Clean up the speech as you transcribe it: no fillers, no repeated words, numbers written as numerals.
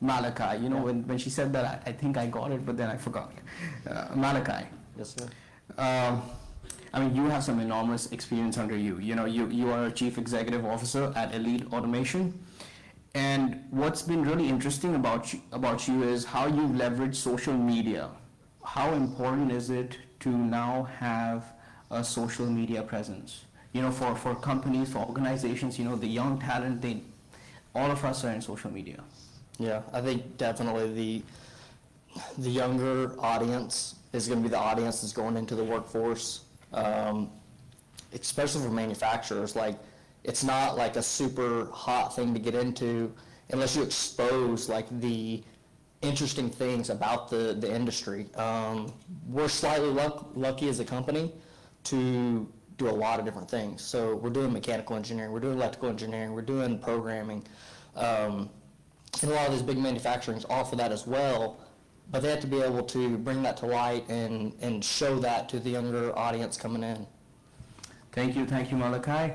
Malachi. You know, when she said that, I think I got it, but then I forgot. Malachi. Yes, sir. I mean, you have some enormous experience under you. You know, you are a chief executive officer at Elite Automation. And what's been really interesting about you is how you leverage social media. How important is it to now have a social media presence? You know, for companies, for organizations, you know, the young talent, all of us are in social media. Yeah, I think definitely the younger audience is going to be the audience that's going into the workforce, especially for manufacturers. Like, it's not like a super hot thing to get into unless you expose like the interesting things about the industry. We're slightly lucky as a company to do a lot of different things. So we're doing mechanical engineering, we're doing electrical engineering, we're doing programming, and a lot of these big manufacturers offer that as well, but they have to be able to bring that to light and show that to the younger audience coming in. Thank you, Malachi.